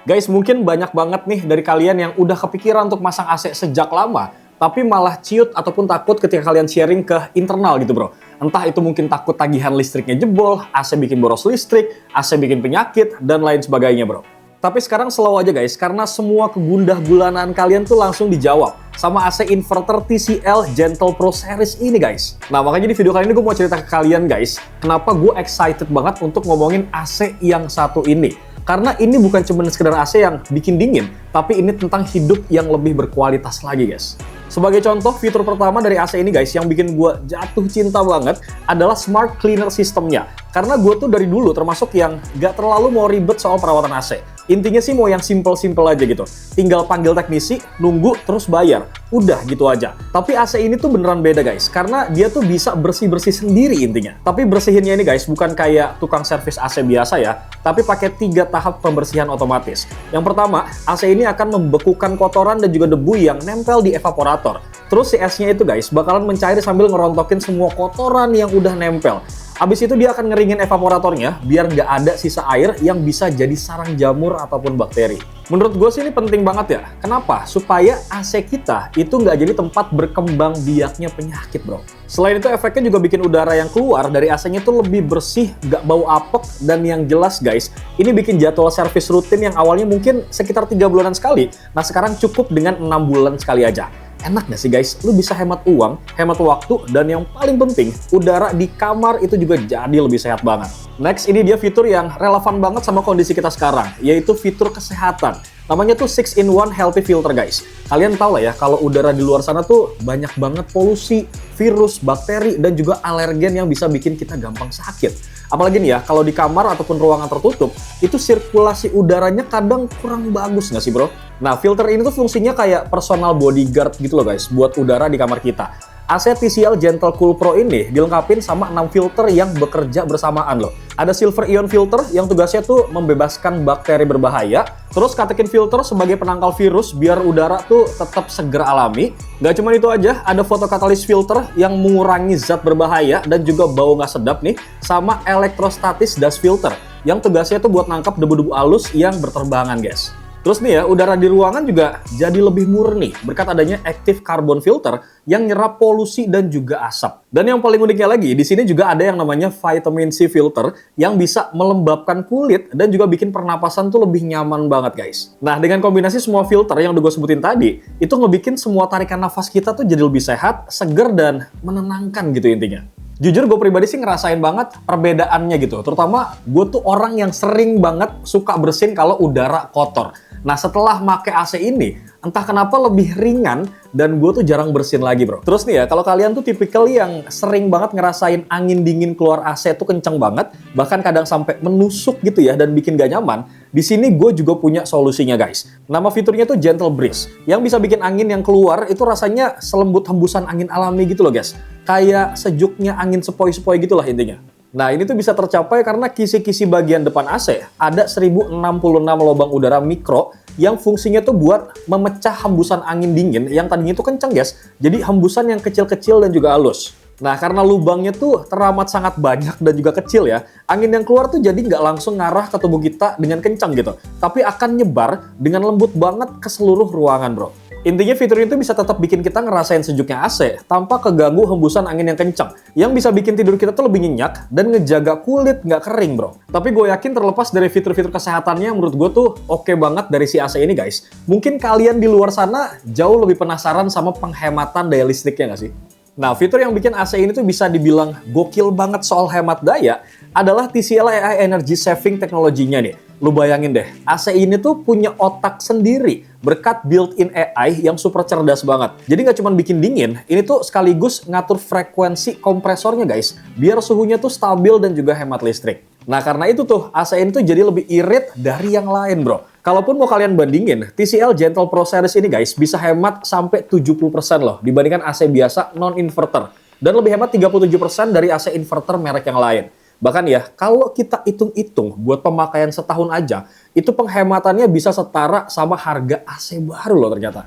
Guys, mungkin banyak banget nih dari kalian yang udah kepikiran untuk masang AC sejak lama, tapi malah ciut ataupun takut ketika kalian sharing ke internal gitu bro. Entah itu mungkin takut tagihan listriknya jebol, AC bikin boros listrik, AC bikin penyakit, dan lain sebagainya bro. Tapi sekarang slow aja guys, karena semua kegundah gulanaan kalian tuh langsung dijawab sama AC inverter TCL Gentle Pro Series ini guys. Nah makanya di video kali ini gue mau cerita ke kalian guys, kenapa gue excited banget untuk ngomongin AC yang satu ini. Karena ini bukan cuma sekedar AC yang bikin dingin, tapi ini tentang hidup yang lebih berkualitas lagi guys. Sebagai contoh, fitur pertama dari AC ini guys yang bikin gue jatuh cinta banget adalah Smart Cleaner Systemnya. Karena gue tuh dari dulu termasuk yang gak terlalu mau ribet soal perawatan AC. Intinya sih mau yang simple-simple aja gitu. Tinggal panggil teknisi, nunggu, terus bayar. Udah gitu aja. Tapi AC ini tuh beneran beda guys, karena dia tuh bisa bersih-bersih sendiri intinya. Tapi bersihinnya ini guys bukan kayak tukang servis AC biasa ya, tapi pakai 3 tahap pembersihan otomatis. Yang pertama, AC ini akan membekukan kotoran dan juga debu yang nempel di evaporator. Terus si esnya itu guys bakalan mencair sambil ngerontokin semua kotoran yang udah nempel. Habis itu dia akan ngeringin evaporatornya biar nggak ada sisa air yang bisa jadi sarang jamur ataupun bakteri. Menurut gue sih ini penting banget ya. Kenapa? Supaya AC kita itu nggak jadi tempat berkembang biaknya penyakit bro. Selain itu efeknya juga bikin udara yang keluar dari AC-nya tuh lebih bersih, nggak bau apek, dan yang jelas guys, ini bikin jadwal servis rutin yang awalnya mungkin sekitar 3 bulanan sekali, nah sekarang cukup dengan 6 bulan sekali aja. Enak gak sih guys? Lu bisa hemat uang, hemat waktu, dan yang paling penting, udara di kamar itu juga jadi lebih sehat banget. Next, ini dia fitur yang relevan banget sama kondisi kita sekarang, yaitu fitur kesehatan. Namanya tuh 6-in-1 Healthy Filter guys. Kalian tahu lah ya, kalau udara di luar sana tuh banyak banget polusi, virus, bakteri, dan juga alergen yang bisa bikin kita gampang sakit. Apalagi nih ya, kalau di kamar ataupun ruangan tertutup, itu sirkulasi udaranya kadang kurang bagus nggak sih bro? Nah, filter ini tuh fungsinya kayak personal bodyguard gitu loh guys, buat udara di kamar kita. AC TCL Gentle Cool Pro ini dilengkapin sama 6 filter yang bekerja bersamaan loh. Ada Silver Ion Filter yang tugasnya tuh membebaskan bakteri berbahaya. Terus Catechin Filter sebagai penangkal virus biar udara tuh tetap seger alami. Gak cuma itu aja, ada Photocatalyst Filter yang mengurangi zat berbahaya dan juga bau nggak sedap nih. Sama Electrostatic Dust Filter yang tugasnya tuh buat nangkap debu-debu halus yang berterbangan guys. Terus nih ya, udara di ruangan juga jadi lebih murni berkat adanya Active Carbon Filter yang nyerap polusi dan juga asap. Dan yang paling uniknya lagi, di sini juga ada yang namanya Vitamin C Filter yang bisa melembabkan kulit dan juga bikin pernapasan tuh lebih nyaman banget guys. Nah, dengan kombinasi semua filter yang udah gue sebutin tadi, itu ngebikin semua tarikan nafas kita tuh jadi lebih sehat, seger, dan menenangkan gitu intinya. Jujur gue pribadi sih ngerasain banget perbedaannya gitu. Terutama gue tuh orang yang sering banget suka bersin kalau udara kotor. Nah setelah make AC ini, entah kenapa lebih ringan dan gue tuh jarang bersin lagi bro. Terus nih ya, kalau kalian tuh tipikal yang sering banget ngerasain angin dingin keluar AC tuh kenceng banget, bahkan kadang sampai menusuk gitu ya dan bikin gak nyaman, di sini gue juga punya solusinya guys. Nama fiturnya tuh Gentle Breeze, yang bisa bikin angin yang keluar itu rasanya selembut hembusan angin alami gitu loh guys. Kayak sejuknya angin sepoi-sepoi gitulah intinya. Nah ini tuh bisa tercapai karena kisi-kisi bagian depan AC ada 1066 lubang udara mikro yang fungsinya tuh buat memecah hembusan angin dingin yang tadinya tuh kenceng guys, jadi hembusan yang kecil-kecil dan juga halus. Nah karena lubangnya tuh teramat sangat banyak dan juga kecil ya, angin yang keluar tuh jadi nggak langsung ngarah ke tubuh kita dengan kencang gitu, tapi akan nyebar dengan lembut banget ke seluruh ruangan bro. Intinya fitur itu bisa tetap bikin kita ngerasain sejuknya AC tanpa keganggu hembusan angin yang kencang, yang bisa bikin tidur kita tuh lebih nyenyak dan ngejaga kulit nggak kering bro. Tapi gue yakin terlepas dari fitur-fitur kesehatannya, menurut gue tuh oke banget dari si AC ini guys. Mungkin kalian di luar sana jauh lebih penasaran sama penghematan daya listriknya nggak sih? Nah, fitur yang bikin AC ini tuh bisa dibilang gokil banget soal hemat daya adalah TCL AI Energy Saving teknologinya nih. Lu bayangin deh, AC ini tuh punya otak sendiri berkat built-in AI yang super cerdas banget. Jadi nggak cuma bikin dingin, ini tuh sekaligus ngatur frekuensi kompresornya guys, biar suhunya tuh stabil dan juga hemat listrik. Nah, karena itu tuh AC ini tuh jadi lebih irit dari yang lain bro. Kalaupun mau kalian bandingin, TCL Gentle Pro Series ini guys bisa hemat sampai 70% loh dibandingkan AC biasa non-inverter. Dan lebih hemat 37% dari AC inverter merek yang lain. Bahkan ya, kalau kita hitung-hitung buat pemakaian setahun aja, itu penghematannya bisa setara sama harga AC baru loh ternyata.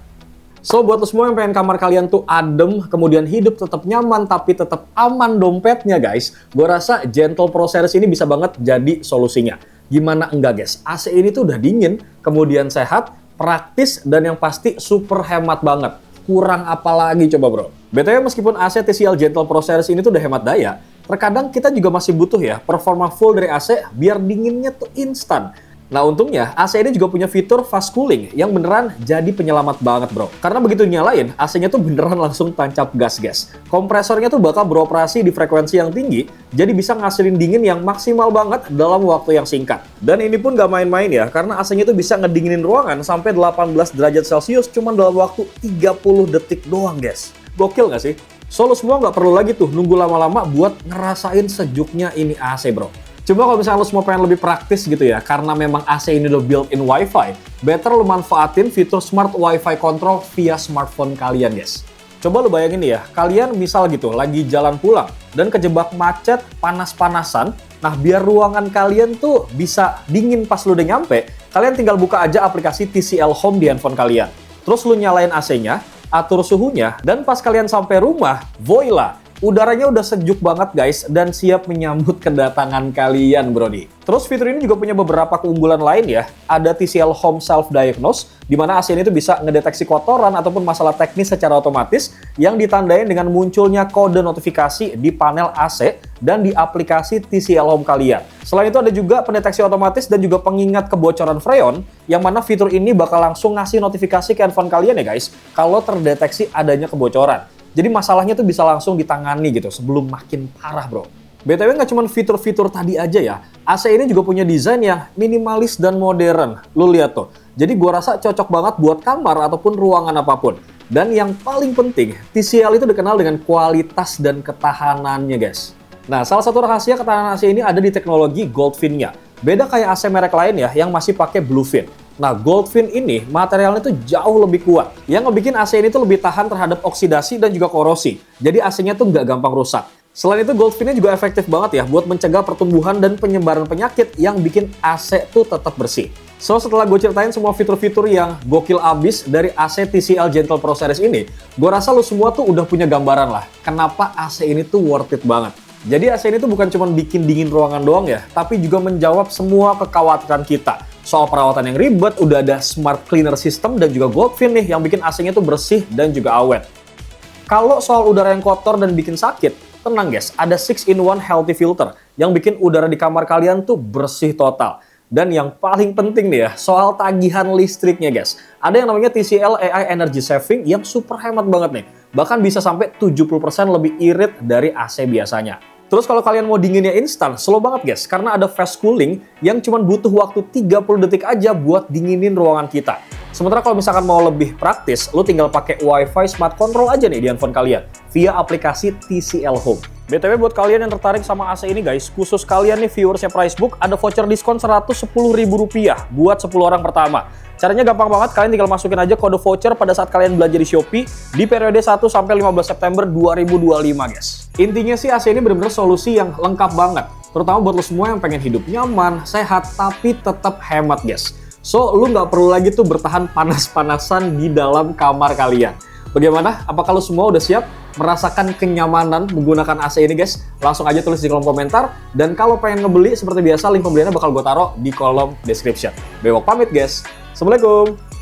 So, buat lo semua yang pengen kamar kalian tuh adem, kemudian hidup tetap nyaman, tapi tetap aman dompetnya guys, gue rasa Gentle Pro Series ini bisa banget jadi solusinya. Gimana enggak guys, AC ini tuh udah dingin, kemudian sehat, praktis, dan yang pasti super hemat banget. Kurang apa lagi coba bro? BTW meskipun AC TCL Gentle Pro Series ini tuh udah hemat daya, terkadang kita juga masih butuh ya performa full dari AC biar dinginnya tuh instan. Nah untungnya AC ini juga punya fitur fast cooling yang beneran jadi penyelamat banget bro. Karena begitu nyalain, AC-nya tuh beneran langsung tancap gas guys. Kompresornya tuh bakal beroperasi di frekuensi yang tinggi, jadi bisa ngasilin dingin yang maksimal banget dalam waktu yang singkat. Dan ini pun gak main-main ya, karena AC-nya tuh bisa ngedinginin ruangan sampai 18 derajat Celcius cuma dalam waktu 30 detik doang guys. Gokil gak sih? So, lo semua nggak perlu lagi tuh nunggu lama-lama buat ngerasain sejuknya ini AC bro. Coba kalau misalnya lo semua pengen lebih praktis gitu ya, karena memang AC ini udah built-in Wi-Fi, better lo manfaatin fitur Smart Wi-Fi Control via smartphone kalian guys. Coba lo bayangin nih ya, kalian misal gitu lagi jalan pulang dan kejebak macet panas-panasan, nah biar ruangan kalian tuh bisa dingin pas lo udah nyampe, kalian tinggal buka aja aplikasi TCL Home di handphone kalian. Terus lo nyalain AC-nya, atur suhunya, dan pas kalian sampai rumah, voila! Udaranya udah sejuk banget guys dan siap menyambut kedatangan kalian brodi. Terus fitur ini juga punya beberapa keunggulan lain ya. Ada TCL Home Self Diagnose di mana AC ini tuh bisa ngedeteksi kotoran ataupun masalah teknis secara otomatis yang ditandain dengan munculnya kode notifikasi di panel AC dan di aplikasi TCL Home kalian. Selain itu ada juga pendeteksi otomatis dan juga pengingat kebocoran freon yang mana fitur ini bakal langsung ngasih notifikasi ke handphone kalian ya guys kalau terdeteksi adanya kebocoran. Jadi masalahnya tuh bisa langsung ditangani gitu sebelum makin parah bro. BTW nggak cuma fitur-fitur tadi aja ya, AC ini juga punya desain yang minimalis dan modern. Lu lihat tuh. Jadi gua rasa cocok banget buat kamar ataupun ruangan apapun. Dan yang paling penting, TCL itu dikenal dengan kualitas dan ketahanannya guys. Nah, salah satu rahasia ketahanan AC ini ada di teknologi Goldfin-nya. Beda kayak AC merek lain ya yang masih pakai Bluefin. Nah, Goldfin ini materialnya tuh jauh lebih kuat. Yang ngebikin AC ini tuh lebih tahan terhadap oksidasi dan juga korosi. Jadi AC-nya tuh nggak gampang rusak. Selain itu, Goldfin-nya juga efektif banget ya buat mencegah pertumbuhan dan penyebaran penyakit yang bikin AC tuh tetap bersih. So, setelah gue ceritain semua fitur-fitur yang gokil abis dari AC TCL Gentle Pro Series ini, gue rasa lo semua tuh udah punya gambaran lah kenapa AC ini tuh worth it banget. Jadi AC ini tuh bukan cuma bikin dingin ruangan doang ya, tapi juga menjawab semua kekhawatiran kita. Soal perawatan yang ribet, udah ada smart cleaner system dan juga Goldfin nih yang bikin AC-nya tuh bersih dan juga awet. Kalau soal udara yang kotor dan bikin sakit, tenang guys, ada 6-in-1 healthy filter yang bikin udara di kamar kalian tuh bersih total. Dan yang paling penting nih ya, soal tagihan listriknya guys. Ada yang namanya TCL AI Energy Saving yang super hemat banget nih. Bahkan bisa sampai 70% lebih irit dari AC biasanya. Terus kalau kalian mau dinginnya instan, slow banget guys, karena ada fast cooling yang cuma butuh waktu 30 detik aja buat dinginin ruangan kita. Sementara kalau misalkan mau lebih praktis, lo tinggal pakai Wi-Fi Smart Control aja nih di handphone kalian, via aplikasi TCL Home. BTW buat kalian yang tertarik sama AC ini guys, khusus kalian nih viewersnya Pricebook, ada voucher diskon Rp110.000 buat 10 orang pertama. Caranya gampang banget, kalian tinggal masukin aja kode voucher pada saat kalian belanja di Shopee di periode 1 sampai 15 September 2025 guys. Intinya sih AC ini bener-bener solusi yang lengkap banget, terutama buat lo semua yang pengen hidup nyaman, sehat, tapi tetap hemat guys. So, lo nggak perlu lagi tuh bertahan panas-panasan di dalam kamar kalian. Bagaimana? Apakah lo semua udah siap merasakan kenyamanan menggunakan AC ini guys? Langsung aja tulis di kolom komentar. Dan kalau pengen ngebeli seperti biasa, link pembeliannya bakal gue taruh di kolom description. Bewok pamit guys. Assalamualaikum.